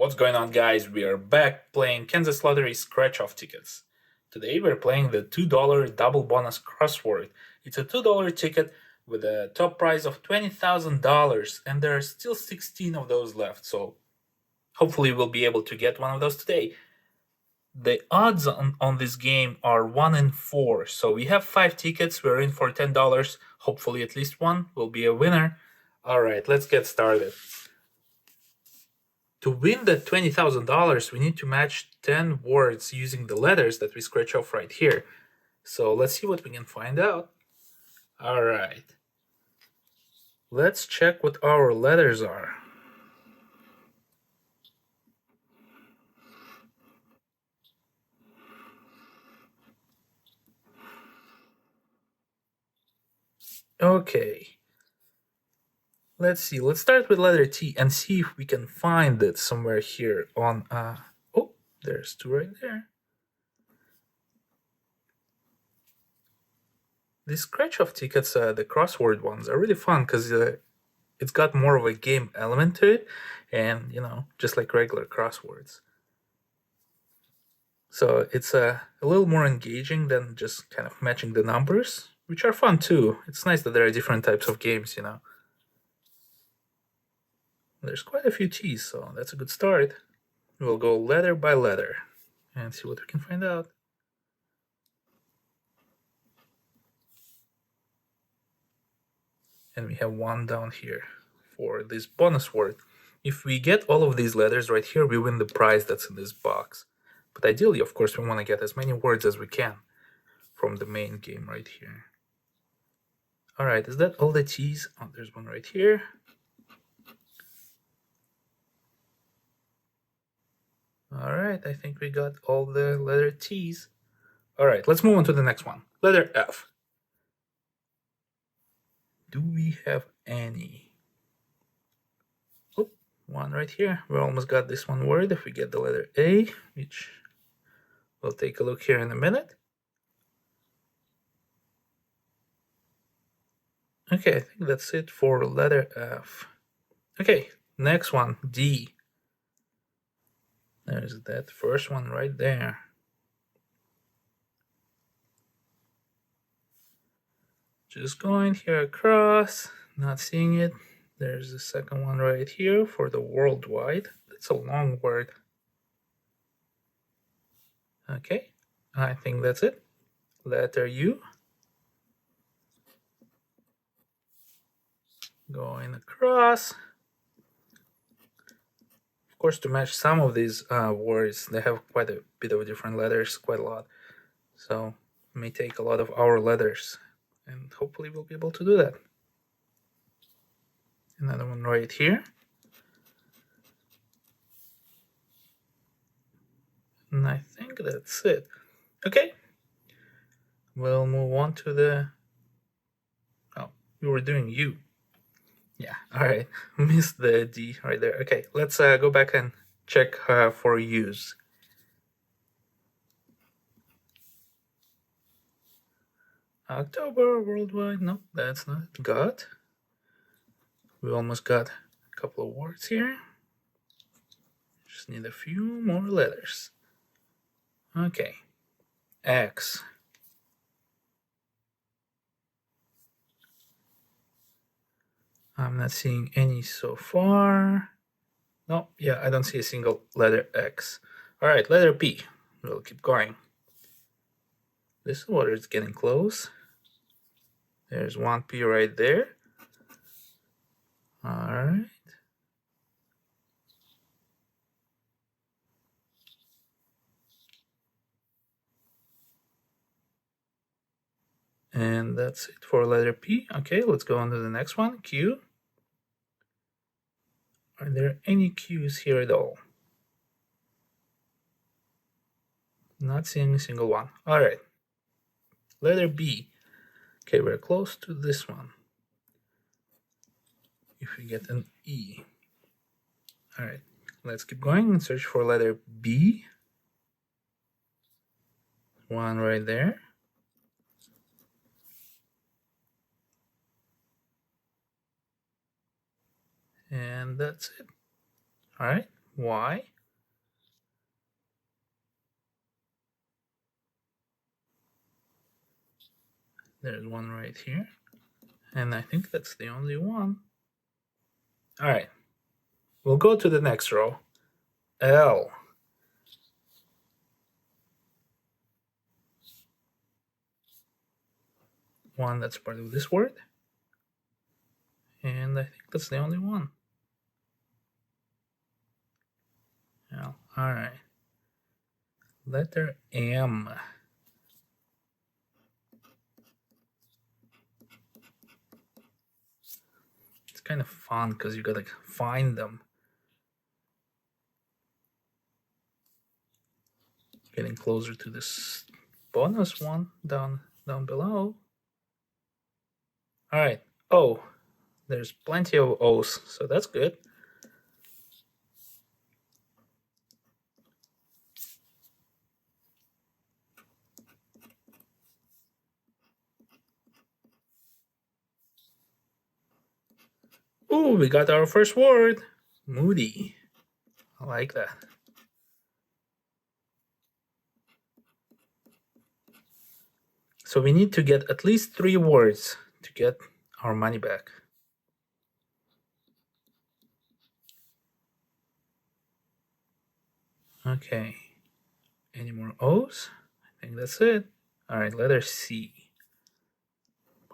What's going on, guys? We are back playing Kansas Lottery scratch-off tickets. Today we're playing the $2 double bonus crossword. It's a $2 ticket with a top prize of $20,000, and there are still 16 of those left, so hopefully we'll be able to get one of those today. The odds on this game are 1 in 4, so we have 5 tickets. We're in for $10. Hopefully at least one will be a winner. Alright, let's get started. To win the $20,000, we need to match 10 words using the letters that we scratch off right here. So let's see what we can find out. All right. Let's check what our letters are. Okay. Let's see. Let's start with letter T and see if we can find it somewhere here on... Oh, there's 2 right there. These scratch-off tickets, the crossword ones, are really fun because it's got more of a game element to it, and just like regular crosswords. So it's a little more engaging than just kind of matching the numbers, which are fun too. It's nice that there are different types of games, There's quite a few T's, so that's a good start. We'll go letter by letter and see what we can find out. And we have one down here for this bonus word. If we get all of these letters right here, we win the prize that's in this box. But ideally, of course, we want to get as many words as we can from the main game right here. All right, is that all the T's? Oh, there's one right here. All right, I think we got all the letter T's. All right, let's move on to the next one. Letter F. Do we have any? Oh, one right here. We almost got this one word. If we get the letter A, which we'll take a look here in a minute. Okay, I think that's it for letter F. Okay, next one, D. There's that first one right there. Just going here across, not seeing it. There's the second one right here for the worldwide. That's a long word. Okay, I think that's it. Letter U. Going across. Of course, to match some of these words, they have quite a bit of different letters, quite a lot. So it may take a lot of our letters, and hopefully we'll be able to do that. Another one right here. And I think that's it. Okay. We'll move on to the... Oh, we were doing U. Yeah, all right. Missed the D right there. Okay, let's go back and check for U's. October, worldwide. No, that's not got. We almost got a couple of words here. Just need a few more letters. Okay. X. I'm not seeing any so far. No, yeah, I don't see a single letter X. All right, letter P. We'll keep going. This water is getting close. There's one P right there. All right. And that's it for letter P. Okay, let's go on to the next one, Q. Are there any Q's here at all? Not seeing a single one. All right. Letter B. Okay, we're close to this one. If we get an E. All right, let's keep going and search for letter B. One right there. And that's it. All right, Y. There's one right here. And I think that's the only one. All right. We'll go to the next row. L. One that's part of this word. And I think that's the only one. L. All right. Letter M. It's kind of fun because you gotta find them. Getting closer to this bonus one down below. All right. O. There's plenty of O's, so that's good. Ooh, we got our first word. Moody. I like that. So we need to get at least 3 words to get our money back. Okay. Any more O's? I think that's it. All right, letter C.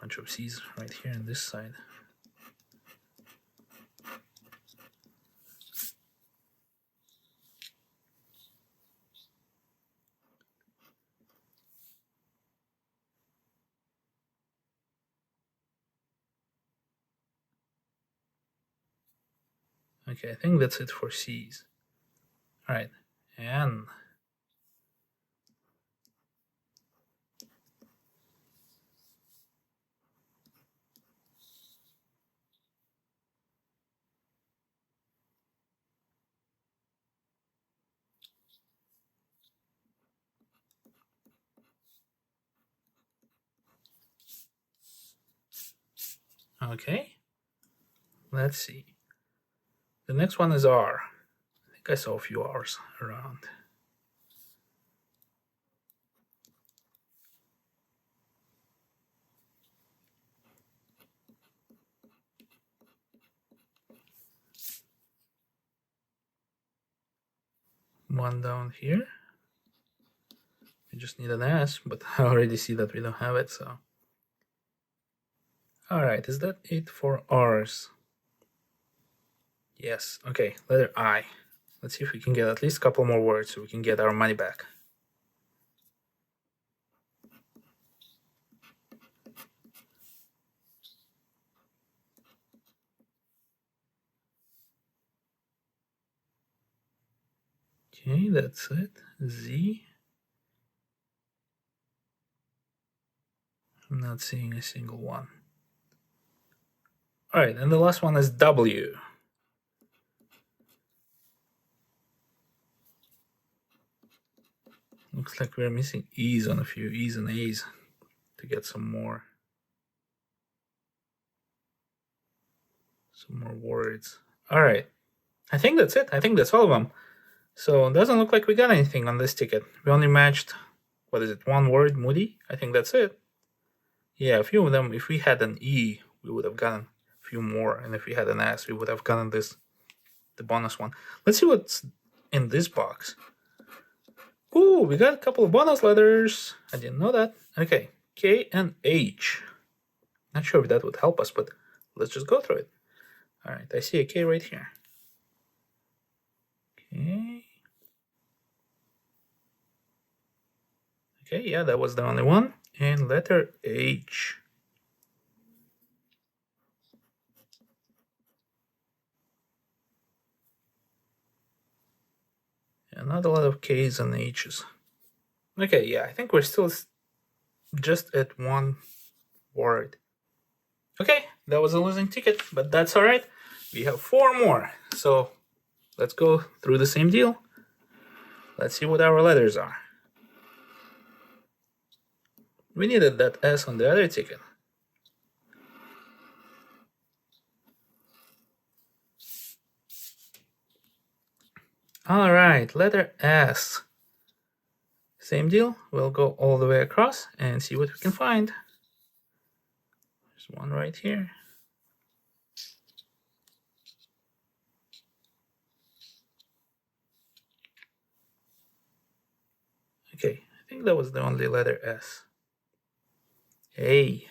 Bunch of C's right here on this side. Okay, I think that's it for C's. All right, N. Okay, let's see. The next one is R. I think I saw a few R's around. One down here. We just need an S, but I already see that we don't have it, so. All right, is that it for R's? Yes, okay, letter I. Let's see if we can get at least a couple more words so we can get our money back. Okay, that's it. Z. I'm not seeing a single one. All right, and the last one is W. Looks like we're missing E's on a few E's and A's to get some more words. All right, I think that's it. I think that's all of them. So it doesn't look like we got anything on this ticket. We only matched, what is it, one word, Moody? I think that's it. Yeah, a few of them, if we had an E, we would have gotten a few more. And if we had an S, we would have gotten the bonus one. Let's see what's in this box. Ooh, we got a couple of bonus letters. I didn't know that. Okay, K and H. Not sure if that would help us, but let's just go through it. All right, I see a K right here. Okay. Okay, yeah, that was the only one. And letter H. And not a lot of K's and H's. Okay, yeah, I think we're still just at one word. Okay, that was a losing ticket, but that's all right. We have 4 more. So let's go through the same deal. Let's see what our letters are. We needed that S on the other ticket. All right, letter S. Same deal. We'll go all the way across and see what we can find. There's one right here. Okay, I think that was the only letter S. A.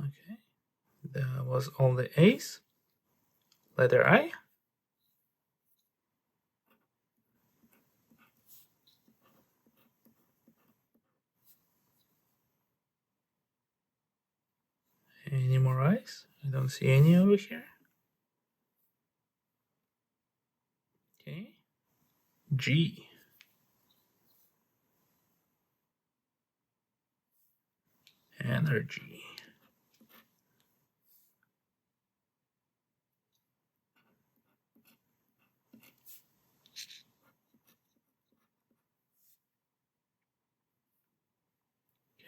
Okay, that was all the A's. Letter I. Any more I's? I don't see any over here. Okay. G. Energy.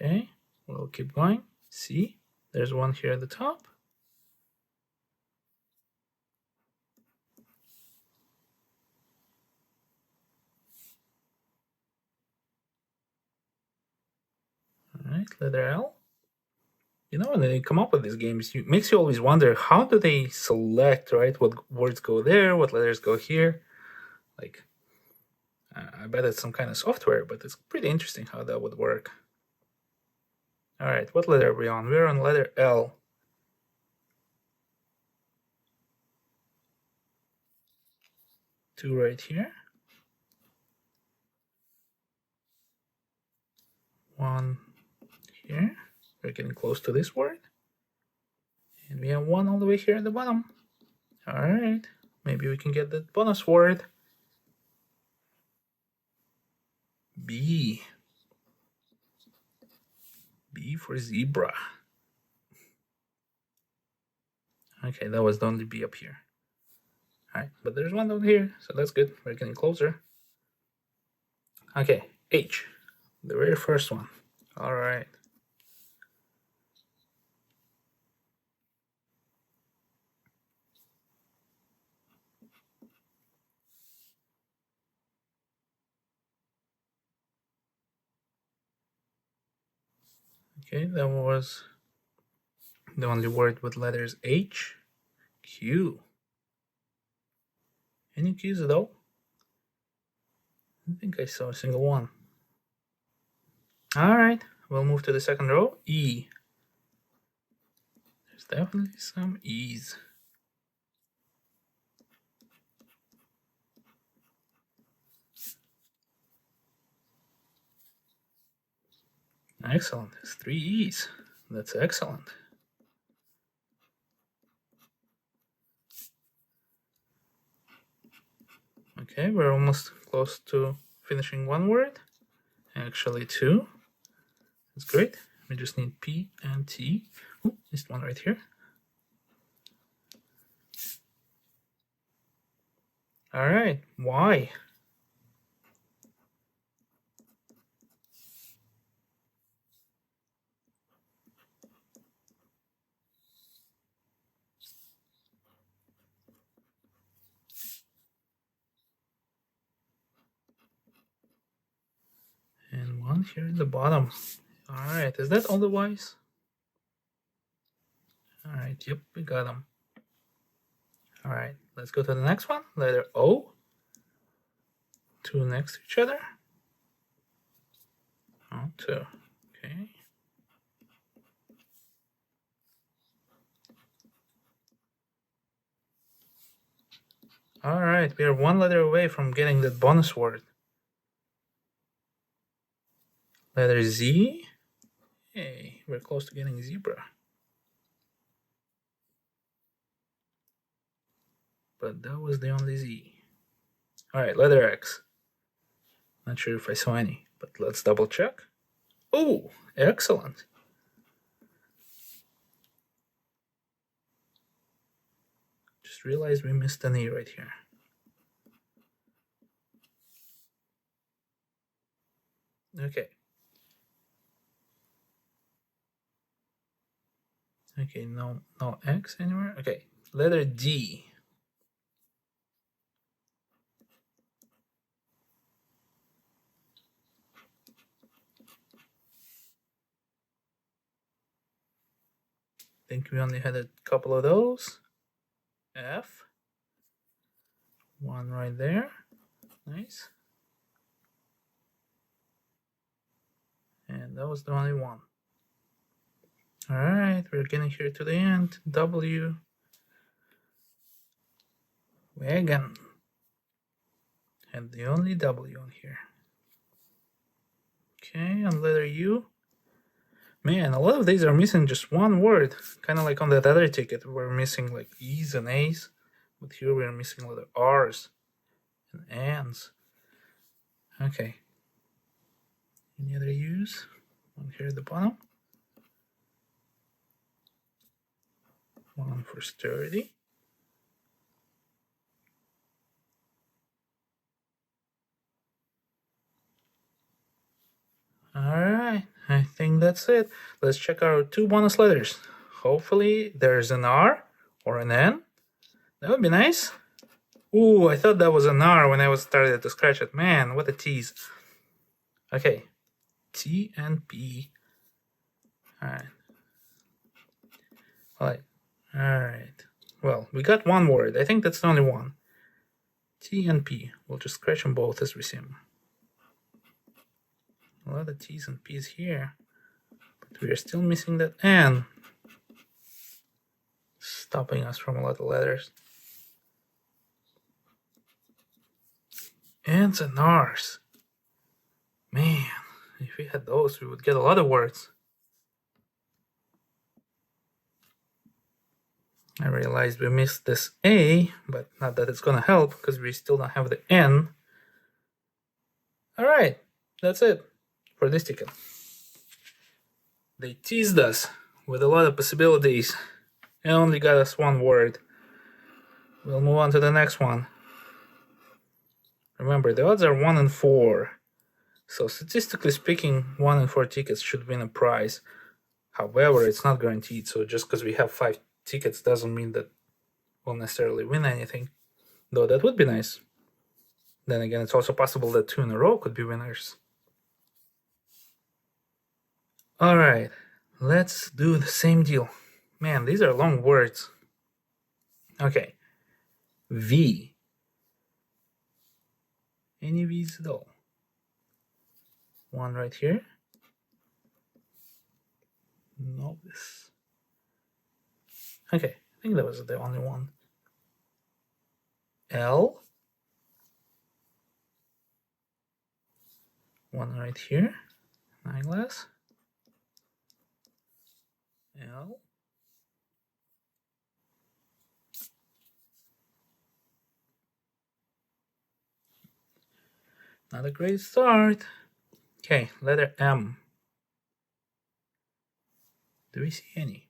Okay, we'll keep going. C. There's one here at the top. All right, letter L. You know, when they come up with these games, it makes you always wonder, how do they select, right? What words go there, what letters go here? Like, I bet it's some kind of software, but it's pretty interesting how that would work. All right, what letter are we on? We're on letter L. Two right here. One here. We're getting close to this word. And we have one all the way here at the bottom. All right, maybe we can get the bonus word. B. B for zebra. Okay, that was the only B up here. All right, but there's one down here, so that's good. We're getting closer. Okay, H, the very first one. All right. Okay, that was the only word with letters H. Q. Any Q's though? I think I saw a single one. All right, we'll move to the second row. E. There's definitely some E's. Excellent. There's 3 E's. That's excellent. Okay, we're almost close to finishing one word. Actually, 2. That's great. We just need P and T. Oh, missed one right here. All right, Y. And one here at the bottom. All right, is that all the Y's? All right, yep, we got them. All right, let's go to the next one. Letter O. 2 next to each other. Oh, 2. Okay. All right, we are one letter away from getting that bonus word. Letter Z. Hey, we're close to getting zebra. But that was the only Z. All right, letter X. Not sure if I saw any, but let's double check. Oh, excellent. Just realized we missed an E right here. Okay. Okay, no X anywhere. Okay, letter D. I think we only had a couple of those. F. One right there. Nice. And that was the only one. All right, we're getting here to the end. W. Wagon. And the only W on here. Okay, on letter U. Man, a lot of these are missing just one word. Kind of like on that other ticket, we're missing like E's and A's. But here we're missing a lot of R's and N's. Okay. Any other U's? One here at the bottom. One for sturdy. Alright, I think that's it. Let's check our 2 bonus letters. Hopefully there's an R or an N. That would be nice. Ooh, I thought that was an R when I was started to scratch it. Man, what a tease. Okay, T and P. Alright. Alright. Well, we got one word. I think that's the only one. T and P. We'll just scratch them both as we see them. A lot of T's and P's here. But we are still missing that N. Stopping us from a lot of letters. N's and R's. Man, if we had those, we would get a lot of words. I realized we missed this A, but not that it's gonna help because we still don't have the N. Alright, that's it for this ticket. They teased us with a lot of possibilities and only got us one word. We'll move on to the next one. Remember, the odds are 1 in 4. So statistically speaking, 1 in 4 tickets should win a prize. However, it's not guaranteed, so just because we have 5 tickets doesn't mean that we'll necessarily win anything. Though that would be nice. Then again, it's also possible that 2 in a row could be winners. Alright, let's do the same deal. Man, these are long words. Okay. V. Any V's at all? One right here. Novice. Okay, I think that was the only one. L. One right here. Eyeglass. L. Not a great start. Okay, letter M. Do we see any?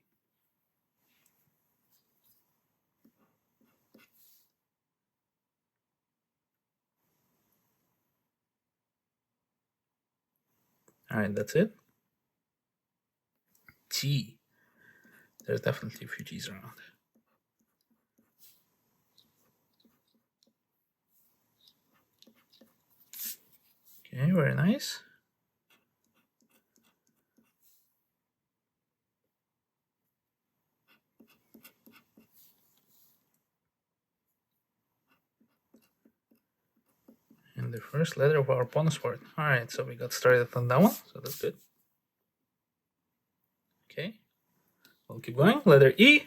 Alright, that's it. T. There's definitely a few T's around. Okay, very nice. And the first letter of our bonus word. Alright, so we got started on that one, so that's good. Okay, we'll keep going. Letter E.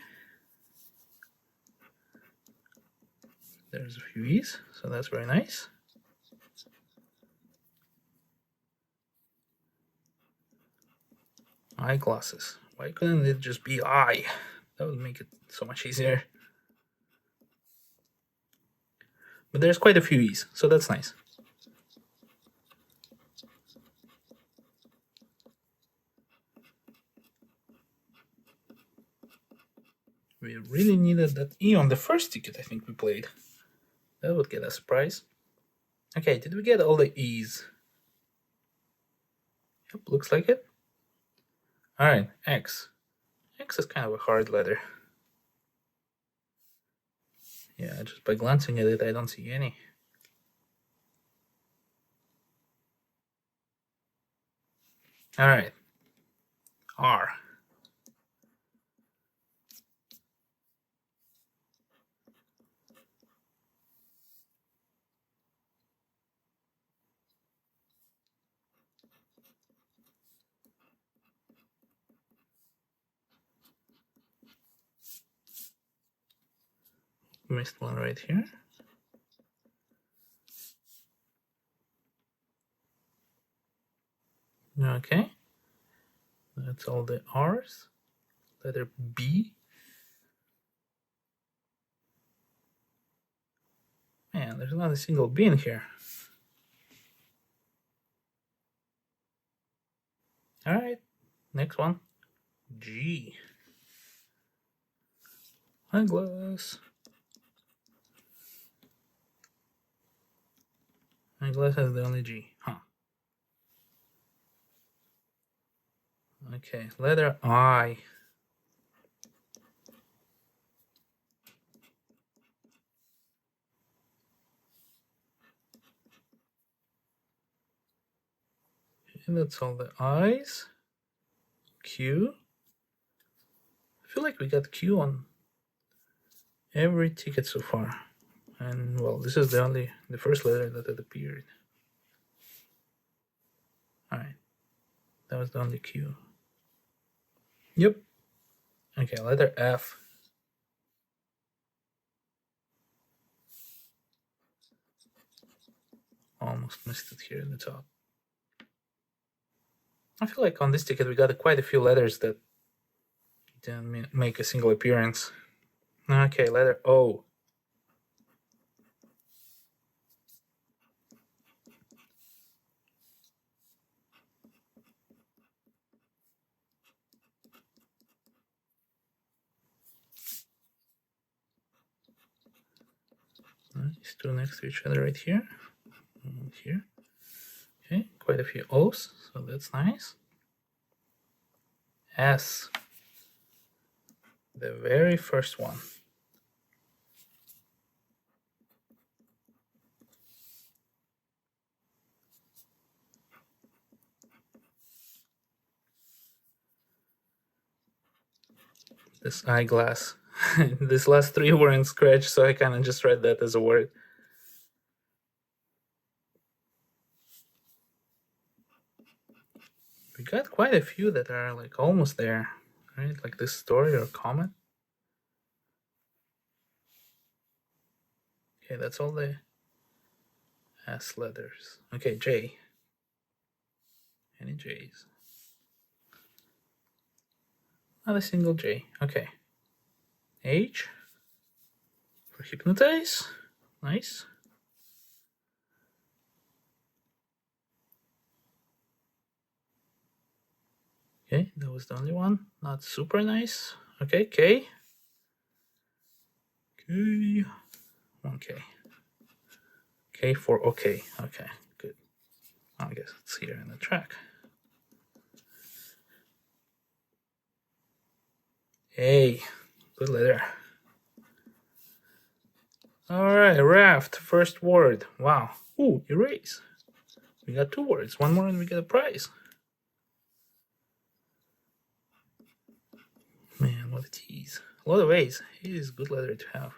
There's a few E's, so that's very nice. Eyeglasses. Why couldn't it just be I? That would make it so much easier. But there's quite a few E's, so that's nice. We really needed that E on the first ticket I think we played. That would get us a prize. Okay, did we get all the E's? Yep, looks like it. Alright, X. X is kind of a hard letter. Yeah, just by glancing at it, I don't see any. Alright. R. Missed one right here. Okay. That's all the R's. Letter B. Man, there's not a single B in here. Alright, next one. G. Eyeglass. Eyeglass has the only G. Huh. Okay, letter I. And that's all the I's. Q. I feel like we got Q on every ticket so far. And well, this is the first letter that had appeared. Alright. That was the only Q. Yep. Okay, letter F. Almost missed it here in the top. I feel like on this ticket we got quite a few letters that didn't make a single appearance. Okay, letter O. These two next to each other right here. And here. Okay, quite a few O's, so that's nice. S. The very first one. This eyeglass. These last three were in scratch, so I kind of just read that as a word. We got quite a few that are like almost there, right? Like this story or comment. Okay, that's all the S letters. Okay, J. Any J's? Not a single J. Okay. H. For hypnotize. Nice. Okay, that was the only one. Not super nice. Okay, K. K. 1K. K for okay. Okay, good. I guess it's here in the track. A. Good letter. Alright, raft. First word. Wow. Ooh, erase. We got two words. One more and we get a prize. Man, what a tease. A lot of A's. A is a good letter to have.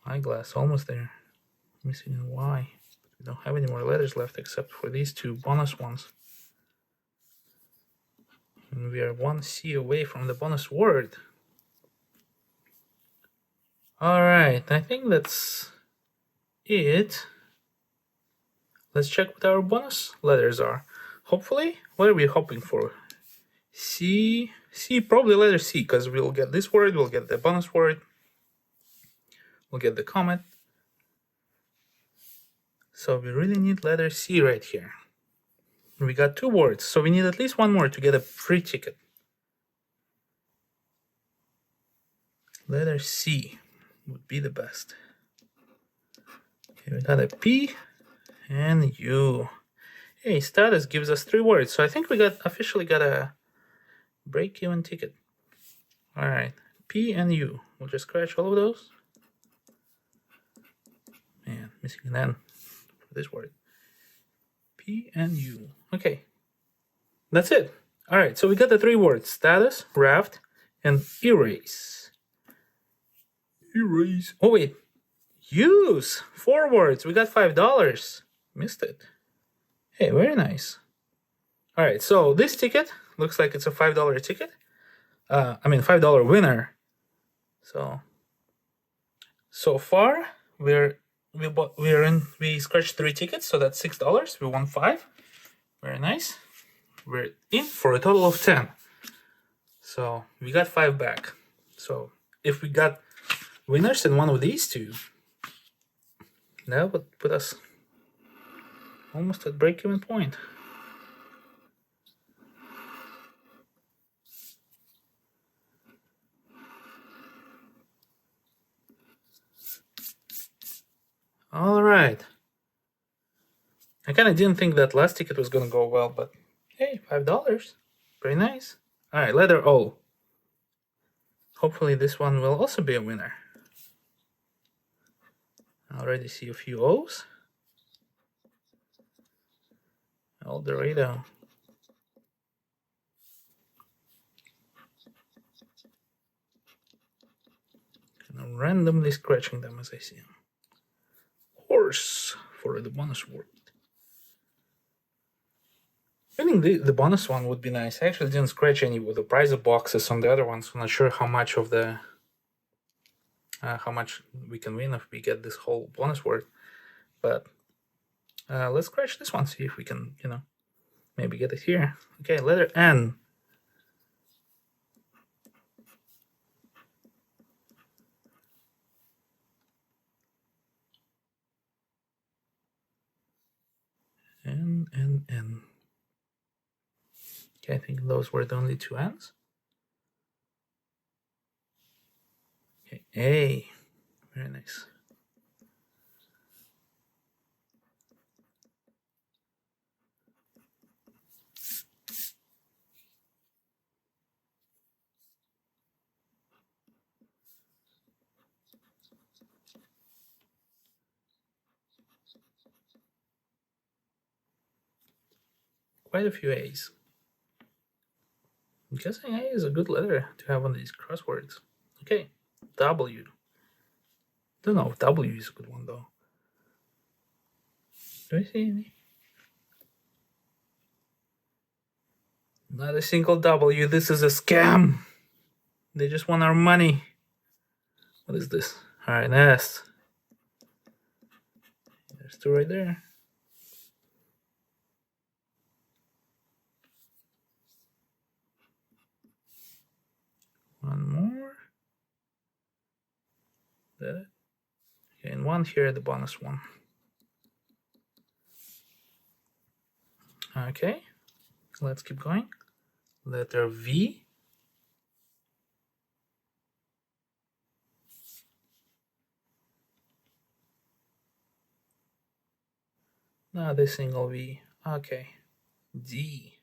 Eyeglass, almost there. Missing a Y. We don't have any more letters left except for these two bonus ones. And we are one C away from the bonus word. Alright, I think that's it. Let's check what our bonus letters are. Hopefully, what are we hoping for? C, probably letter C, because we'll get this word, we'll get the bonus word, we'll get the comment. So we really need letter C right here. We got two words, so we need at least one more to get a free ticket. Letter C would be the best. Okay, we got a P and U. Hey, status gives us 3 words, so I think we officially got a break-even ticket. All right, P and U. We'll just scratch all of those. Man, missing an N for this word. P and U. Okay, that's it. All right, so we got the 3 words: status, raft, and erase. Erase. Oh wait, use. 4 words. We got $5. Missed it. Hey, very nice. All right, so this ticket looks like it's a $5 ticket. $5 winner. So far we scratched 3 tickets, so that's $6. We won 5. Very nice. We're in for a total of 10. So we got 5 back. So if we got winners in one of these 2, that would put us almost at break-even point. All right. I kind of didn't think that last ticket was gonna go well, but hey, $5. Pretty nice. All right, letter O. Hopefully this one will also be a winner. I already see a few O's. El Dorado. Kind of randomly scratching them as I see them. Horse for the bonus word. I think the bonus one would be nice. I actually didn't scratch any with the prize boxes on the other ones. I'm not sure how much of the how much we can win if we get this whole bonus word. But let's scratch this one, see if we can, maybe get it here. Okay, letter N. N. Okay, I think those were the only 2 N's. Okay, A. Very nice. Quite a few A's. I'm guessing A is a good letter to have on these crosswords. Okay, W. Don't know if W is a good one though. Do I see any? Not a single W. This is a scam. They just want our money. What is this? All right, S. There's 2 right there. One more. That it? Okay, and 1 here, the bonus one. Okay, let's keep going. Letter V. Not a single V. Okay, D.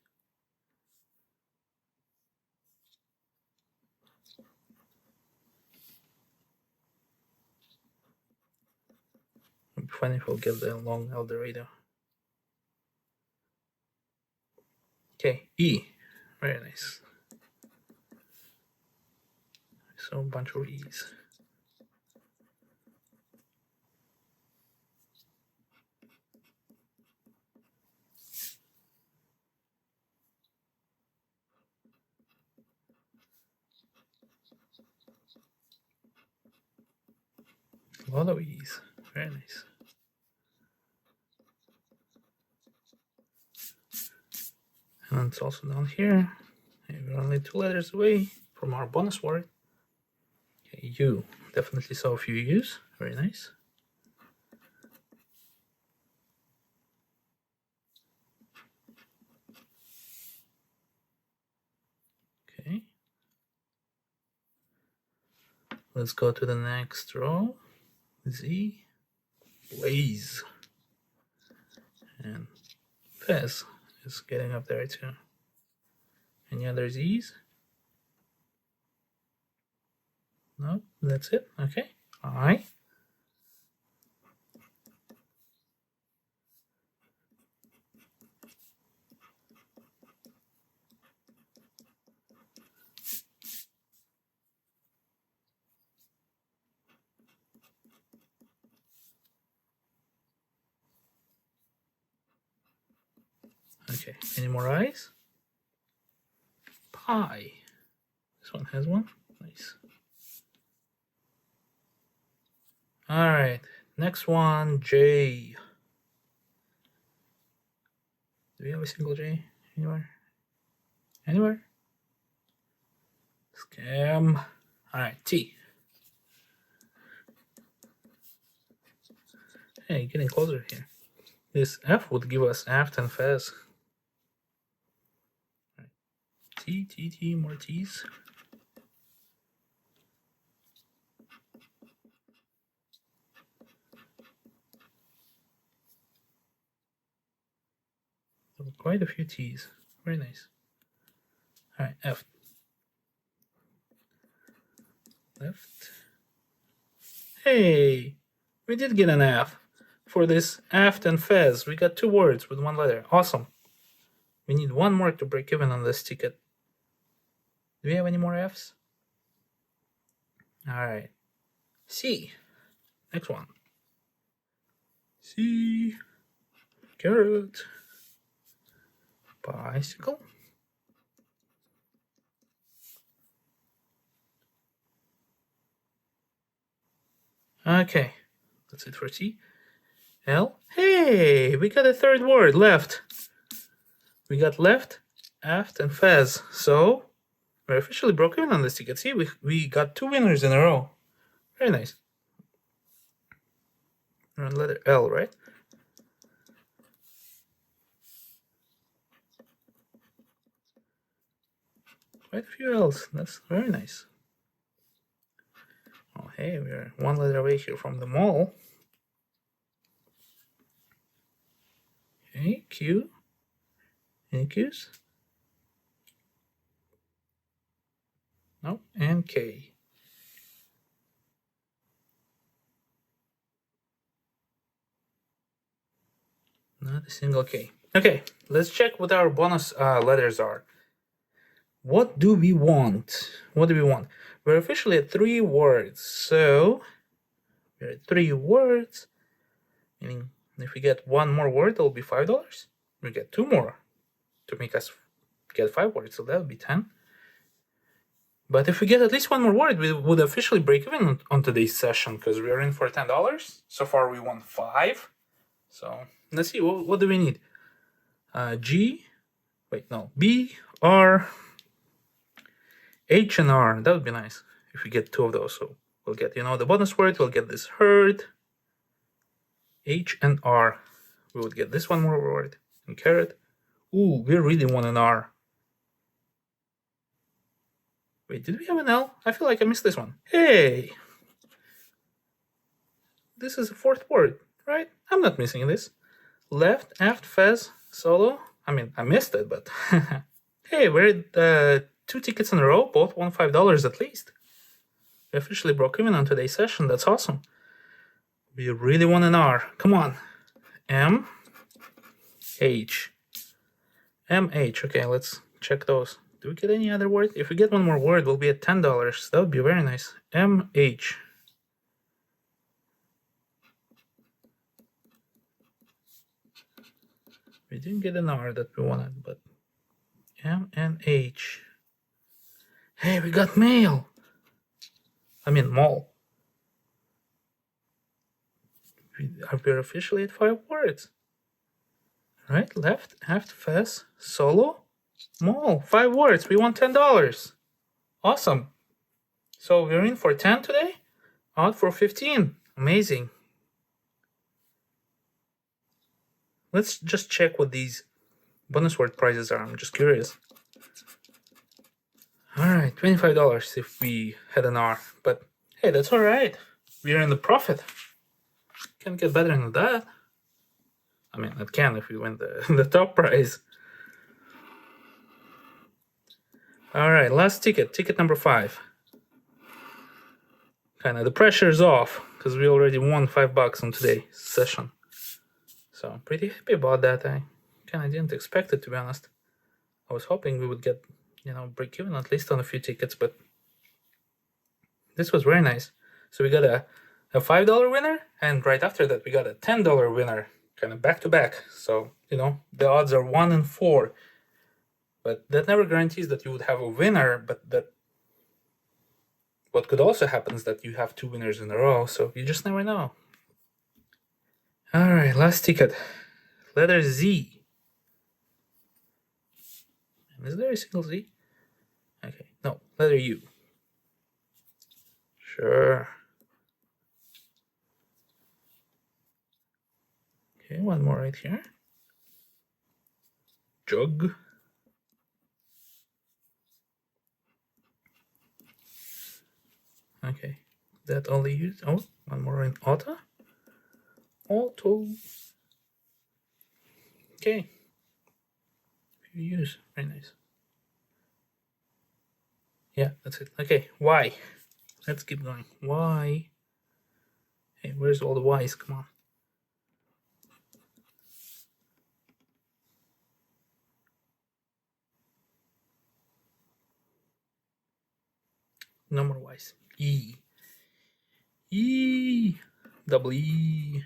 It'd be funny if we'll get the long El Dorado. Okay, E. Very nice. So a bunch of E's. A lot of E's. Very nice. And it's also down here. We're only 2 letters away from our bonus word. Okay, U. Definitely saw a few U's. Very nice. Okay. Let's go to the next row. Z, Blaze, and Fez is getting up there too. Any other Z's? No, that's it. Okay. I. Okay. Any more I's? Pie. This one has one. Nice. All right. Next one, J. Do we have a single J anywhere? Anywhere? Scam. All right. T. Hey, getting closer here. This F would give us aft and fez. Right. T, more T's. So quite a few T's. Very nice. All right, F. Left. Hey, we did get an F for this aft and fez. We got 2 words with 1 letter. Awesome. We need 1 more to break even on this ticket. Do we have any more F's? All right. C. Next one. C. Carrot. Bicycle. Okay. That's it for C. L. Hey, we got a 3rd word, left. We got left, aft, and fez. So we're officially broke even on this ticket. See, we got 2 winners in a row. Very nice. We're on letter L, right? Quite a few L's. That's very nice. Oh, hey, we're 1 letter away here from the mall. Okay, Q. Any Q's? No, and K. Not a single K. Okay, let's check what our bonus letters are. What do we want? What do we want? We're officially at 3 words. So we're at 3 words. Meaning if we get 1 more word, it'll be $5. We get 2 more to make us get 5 words. So that would be 10. But if we get at least 1 more word, we would officially break even on today's session because we are in for $10. So far we won 5. So let's see, what do we need? B, R, H, and R. That would be nice if we get 2 of those. So we'll get, the bonus word, we'll get this herd, H, and R. We would get this 1 more word, and carrot. Ooh, we really want an R. Wait, did we have an L? I feel like I missed this one. Hey! This is a 4th word, right? I'm not missing this. Left, aft, fez, solo. I mean, I missed it, but... Hey, we're at 2 tickets in a row. Both won $5 at least. We officially broke even on today's session. That's awesome. We really want an R. Come on. M, H. M, H. Okay, let's check those. Do we get any other word? If we get 1 more word, we'll be at $10. That would be very nice. M, H. We didn't get an R that we wanted, but M and H. Hey, we got mail. I mean, mall. We're officially at 5 words. Right, left, aft, fez, solo, mall. 5 words. We want $10. Awesome. So we're in for 10 today, out for 15. Amazing. Let's just check what these bonus word prizes are. I'm just curious. All right, $25 if we had an R. But Hey, that's all right. We're in the profit. Can't get better than that. I mean, it can if we win the top prize. All right, last ticket, ticket number 5. Kind of the pressure's off because we already won $5 on today's session. So I'm pretty happy about that. I kind of didn't expect it, to be honest. I was hoping we would get, break even at least on a few tickets, but this was very nice. So we got a $5 winner, and right after that we got a $10 winner, kind of back to back. So the odds are 1 in 4, but that never guarantees that you would have a winner. But that what could also happen is that you have 2 winners in a row. So you just never know. All right, last ticket, letter Z. Is there a single Z? Okay, no, letter U. Sure. Okay, one more right here. Jug. Okay, that only used. Oh, one more in auto. Auto. Okay. Few use. Very nice. Yeah, that's it. Okay, Y. Let's keep going. Y. Hey, where's all the Y's? Come on. No more Y's. E. E. Double E.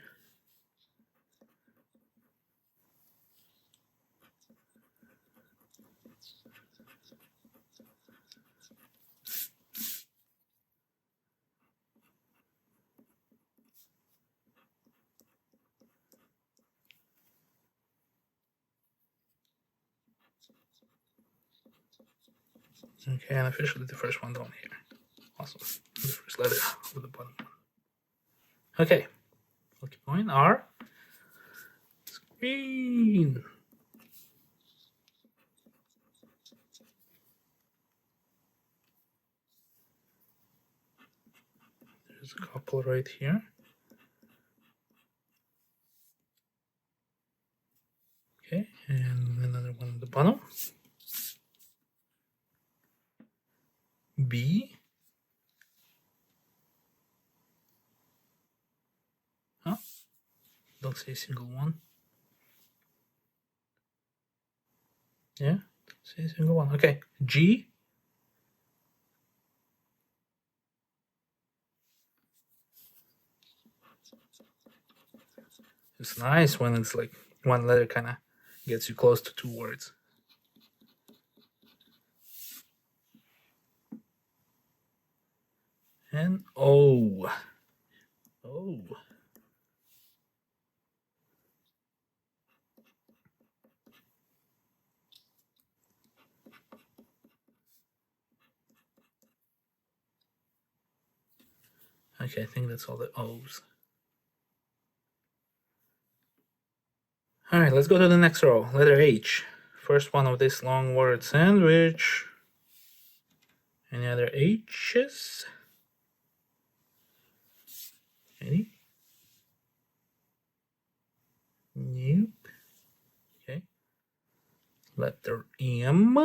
Okay, and officially the first one down here. Awesome. The first letter of the bottom one. Okay, we'll keep going. R. Screen. There's a couple right here. Okay, and another one at the bottom. B. Huh? Don't say a single one. Yeah, don't say a single one. Okay, G. It's nice when it's like one letter kind of gets you close to 2 words. And O. O. Okay, I think that's all the O's. All right, let's go to the next row. Letter H. First one of this long word sandwich. Any other H's? Any? Nope. Okay. Letter M.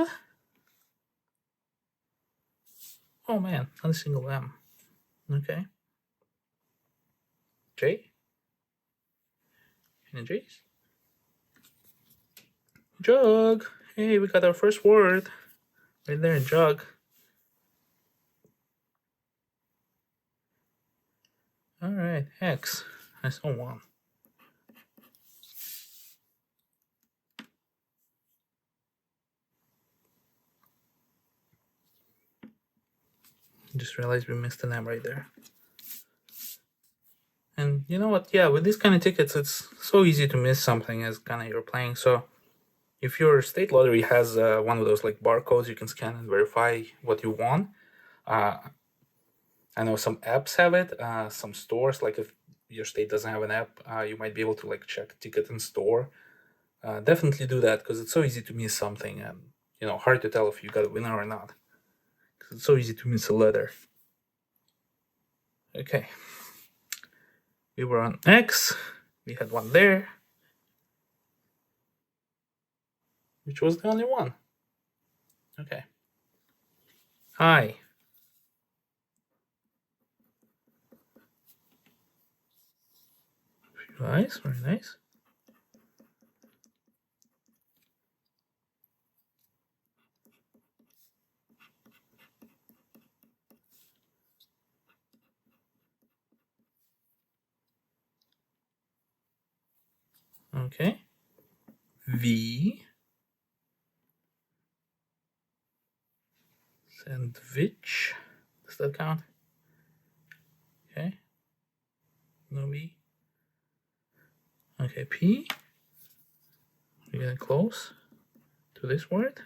Oh man, not a single M. Okay. J. Any J's? Jug. Hey, we got our first word right there, jug. All right, X. I saw one. Just realized we missed an M right there. And you know what? Yeah, with these kind of tickets, it's so easy to miss something as kind of you're playing. So if your state lottery has one of those like barcodes, you can scan and verify what you won. I know some apps have it. Some stores, like if your state doesn't have an app, you might be able to like check ticket in store. Definitely do that because it's so easy to miss something, and hard to tell if you got a winner or not. Because it's so easy to miss a letter. Okay. We were on X. We had one there, which was the only one. Okay. I. Nice, very nice. Okay. V. Sandwich. Does that count? Okay. No V. Okay, P. We're getting close to this word.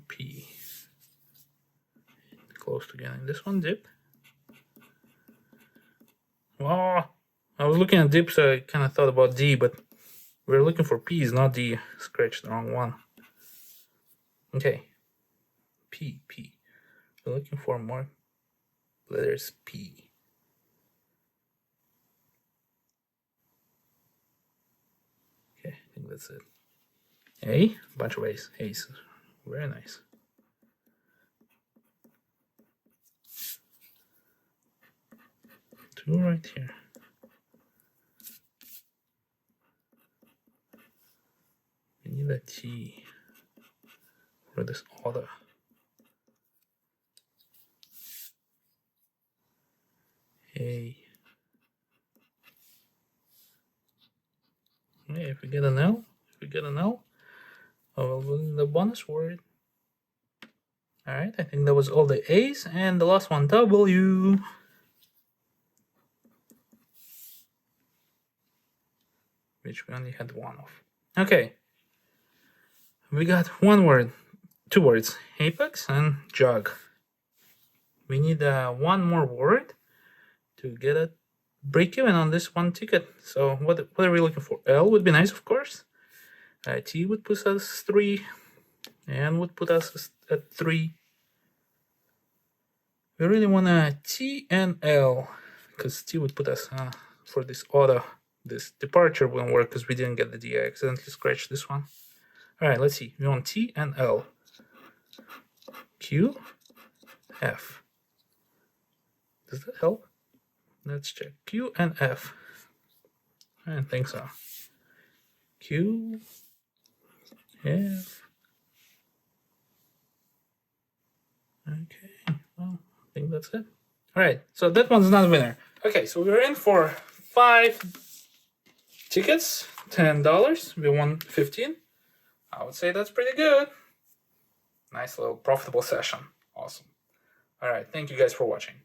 P. Close to getting this one. Dip. Oh, I was looking at dip, so I kind of thought about D, but we're looking for P's, not D. Scratched the wrong one. Okay. P. We're looking for more letters P. Okay, I think that's it. A, bunch of A's. A's. Very nice. Two right here. We need a T for this order. A. Okay, if we get an L, we'll win the bonus word. Alright, I think that was all the A's, and the last one, W. Which we only had one of. Okay. We got one word, two words, apex and jug. We need one more word to get a break even on this one ticket. So what are we looking for? L would be nice, of course. T would put us 3. N would put us at 3. We really want a T and L, because T would put us for this auto. This departure wouldn't work because we didn't get the D. I accidentally scratched this one. All right, let's see. We want T and L. Q, F. Does that help? Let's check. Q and F. I don't think so. Q, F. Okay, well, I think that's it. All right, so that one's not a winner. Okay, so we're in for 5 tickets, $10. We won 15. I would say that's pretty good. Nice little profitable session. Awesome. All right, thank you guys for watching.